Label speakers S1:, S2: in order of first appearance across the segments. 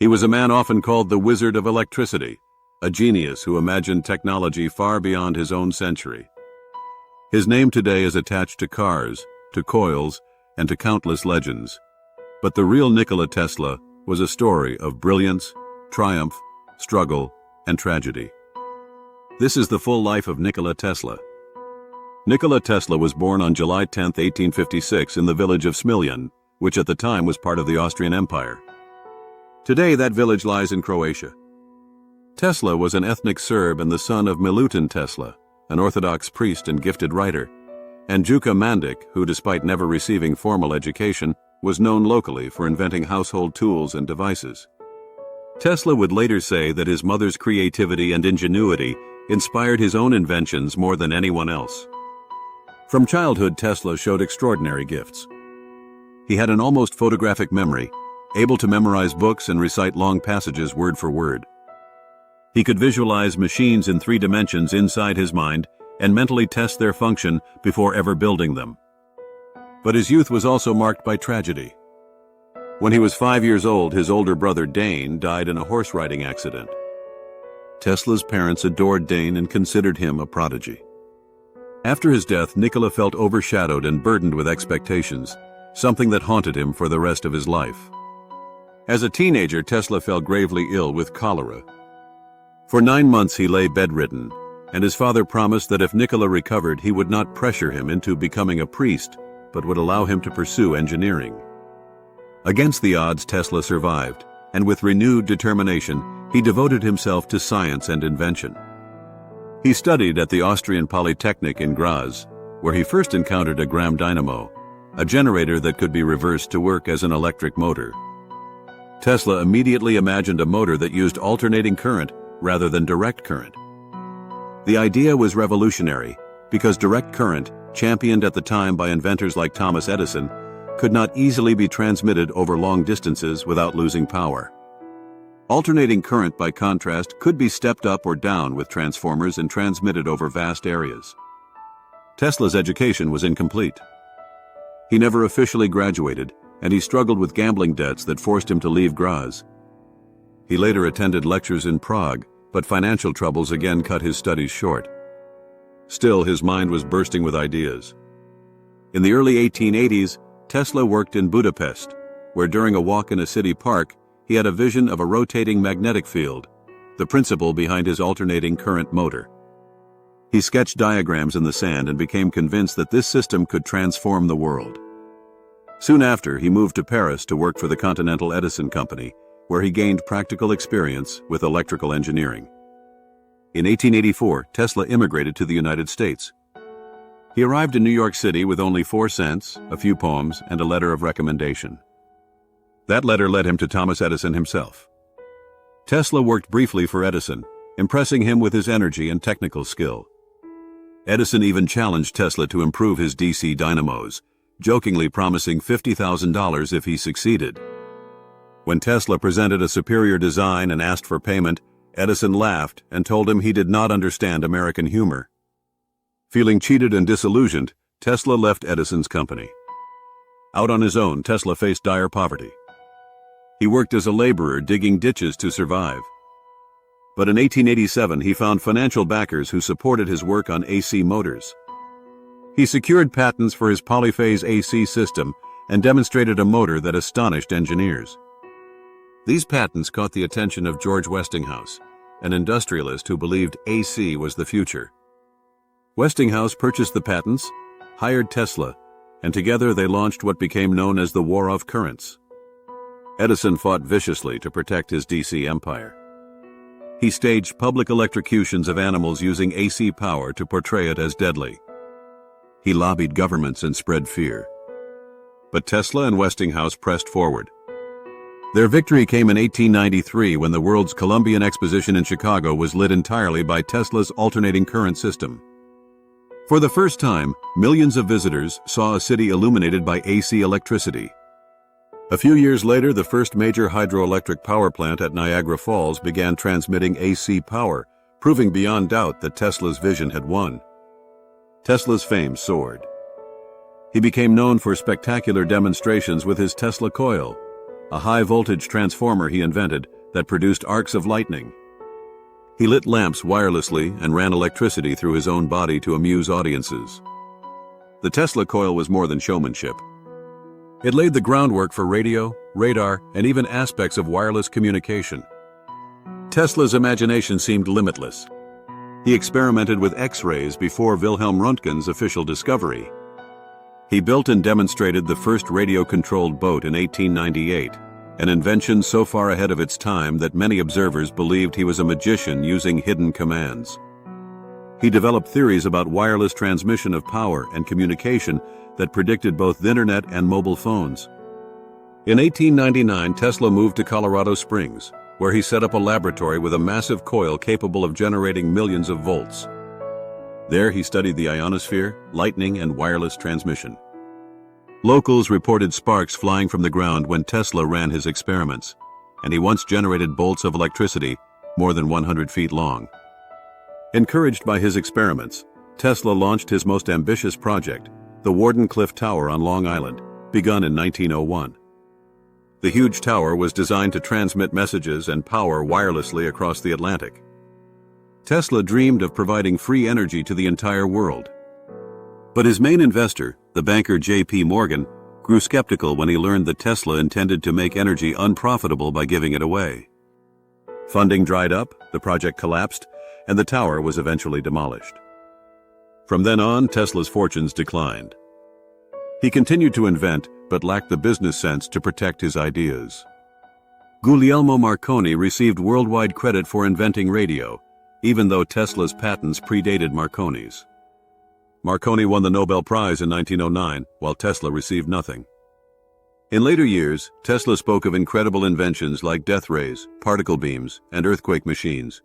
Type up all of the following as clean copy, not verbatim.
S1: He was a man often called the Wizard of Electricity, a genius who imagined technology far beyond his own century. His name today is attached to cars, to coils, and to countless legends. But the real Nikola Tesla was a story of brilliance, triumph, struggle, and tragedy. This is the full life of Nikola Tesla. Nikola Tesla was born on July 10, 1856 in the village of Smiljan, which at the time was part of the Austrian Empire. Today that village lies in Croatia. Tesla was an ethnic Serb and the son of Milutin Tesla, an Orthodox priest and gifted writer, and Juka Mandic, who despite never receiving formal education, was known locally for inventing household tools and devices. Tesla would later say that his mother's creativity and ingenuity inspired his own inventions more than anyone else. From childhood, Tesla showed extraordinary gifts. He had an almost photographic memory, able to memorize books and recite long passages word for word. He could visualize machines in 3 dimensions inside his mind and mentally test their function before ever building them. But his youth was also marked by tragedy. When he was 5 years old, his older brother Dane died in a horse riding accident. Tesla's parents adored Dane and considered him a prodigy. After his death, Nikola felt overshadowed and burdened with expectations, something that haunted him for the rest of his life. As a teenager, Tesla fell gravely ill with cholera. For 9 months he lay bedridden, and his father promised that if Nikola recovered, he would not pressure him into becoming a priest, but would allow him to pursue engineering. Against the odds, Tesla survived, and with renewed determination, he devoted himself to science and invention. He studied at the Austrian Polytechnic in Graz, where he first encountered a Gram dynamo, a generator that could be reversed to work as an electric motor. Tesla immediately imagined a motor that used alternating current rather than direct current. The idea was revolutionary because direct current, championed at the time by inventors like Thomas Edison, could not easily be transmitted over long distances without losing power. Alternating current, by contrast, could be stepped up or down with transformers and transmitted over vast areas. Tesla's education was incomplete. He never officially graduated, and he struggled with gambling debts that forced him to leave Graz. He later attended lectures in Prague, but financial troubles again cut his studies short. Still, his mind was bursting with ideas. In the early 1880s, Tesla worked in Budapest, where during a walk in a city park, he had a vision of a rotating magnetic field, the principle behind his alternating current motor. He sketched diagrams in the sand and became convinced that this system could transform the world. Soon after, he moved to Paris to work for the Continental Edison Company, where he gained practical experience with electrical engineering. In 1884, Tesla immigrated to the United States. He arrived in New York City with only 4 cents, a few poems, and a letter of recommendation. That letter led him to Thomas Edison himself. Tesla worked briefly for Edison, impressing him with his energy and technical skill. Edison even challenged Tesla to improve his DC dynamos, jokingly promising $50,000 if he succeeded. When Tesla presented a superior design and asked for payment, Edison laughed and told him he did not understand American humor. Feeling cheated and disillusioned, Tesla left Edison's company. Out on his own, Tesla faced dire poverty. He worked as a laborer digging ditches to survive. But in 1887, he found financial backers who supported his work on AC motors. He secured patents for his polyphase AC system and demonstrated a motor that astonished engineers. These patents caught the attention of George Westinghouse, an industrialist who believed AC was the future. Westinghouse purchased the patents, hired Tesla, and together they launched what became known as the War of Currents. Edison fought viciously to protect his DC empire. He staged public electrocutions of animals using AC power to portray it as deadly. He lobbied governments and spread fear. But Tesla and Westinghouse pressed forward. Their victory came in 1893 when the World's Columbian Exposition in Chicago was lit entirely by Tesla's alternating current system. For the first time, millions of visitors saw a city illuminated by AC electricity. A few years later, the first major hydroelectric power plant at Niagara Falls began transmitting AC power, proving beyond doubt that Tesla's vision had won. Tesla's fame soared. He became known for spectacular demonstrations with his Tesla coil, a high-voltage transformer he invented that produced arcs of lightning. He lit lamps wirelessly and ran electricity through his own body to amuse audiences. The Tesla coil was more than showmanship. It laid the groundwork for radio, radar, and even aspects of wireless communication. Tesla's imagination seemed limitless. He experimented with X-rays before Wilhelm Röntgen's official discovery. He built and demonstrated the first radio-controlled boat in 1898, an invention so far ahead of its time that many observers believed he was a magician using hidden commands. He developed theories about wireless transmission of power and communication that predicted both the internet and mobile phones. In 1899, Tesla moved to Colorado Springs, where he set up a laboratory with a massive coil capable of generating millions of volts. There he studied the ionosphere, lightning, and wireless transmission. Locals reported sparks flying from the ground when Tesla ran his experiments, and he once generated bolts of electricity more than 100 feet long. Encouraged by his experiments, Tesla launched his most ambitious project, the Wardenclyffe Tower on Long Island, begun in 1901. The huge tower was designed to transmit messages and power wirelessly across the Atlantic. Tesla dreamed of providing free energy to the entire world. But his main investor, the banker J.P. Morgan, grew skeptical when he learned that Tesla intended to make energy unprofitable by giving it away. Funding dried up, the project collapsed, and the tower was eventually demolished. From then on, Tesla's fortunes declined. He continued to invent, but lacked the business sense to protect his ideas. Guglielmo Marconi received worldwide credit for inventing radio, even though Tesla's patents predated Marconi's. Marconi won the Nobel Prize in 1909, while Tesla received nothing. In later years, Tesla spoke of incredible inventions like death rays, particle beams, and earthquake machines.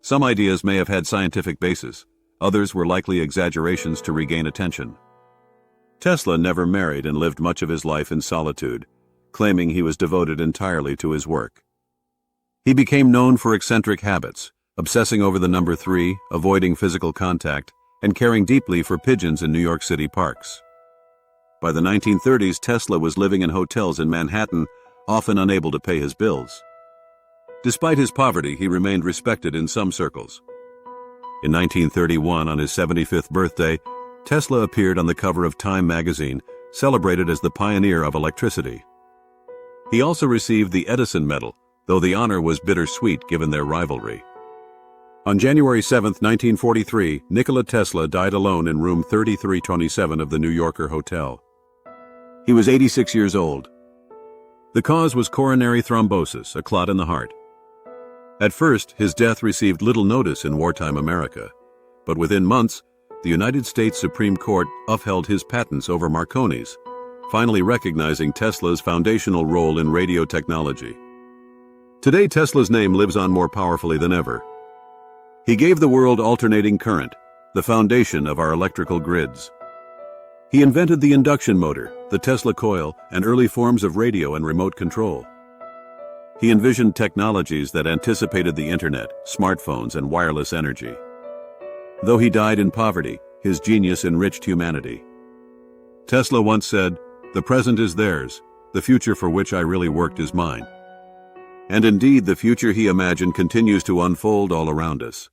S1: Some ideas may have had scientific basis, others were likely exaggerations to regain attention. Tesla never married and lived much of his life in solitude, claiming he was devoted entirely to his work. He became known for eccentric habits, obsessing over the number 3, avoiding physical contact, and caring deeply for pigeons in New York City parks. By the 1930s, Tesla was living in hotels in Manhattan, often unable to pay his bills. Despite his poverty, he remained respected in some circles. In 1931, on his 75th birthday, Tesla appeared on the cover of Time magazine, celebrated as the pioneer of electricity. He also received the Edison Medal, though the honor was bittersweet given their rivalry. On January 7, 1943, Nikola Tesla died alone in room 3327 of the New Yorker Hotel. He was 86 years old. The cause was coronary thrombosis, a clot in the heart. At first, his death received little notice in wartime America, but within months, the United States Supreme Court upheld his patents over Marconi's, finally recognizing Tesla's foundational role in radio technology. Today, Tesla's name lives on more powerfully than ever. He gave the world alternating current, the foundation of our electrical grids. He invented the induction motor, the Tesla coil, and early forms of radio and remote control. He envisioned technologies that anticipated the internet, smartphones, and wireless energy. Though he died in poverty, his genius enriched humanity. Tesla once said, "The present is theirs, the future for which I really worked is mine." And indeed, the future he imagined continues to unfold all around us.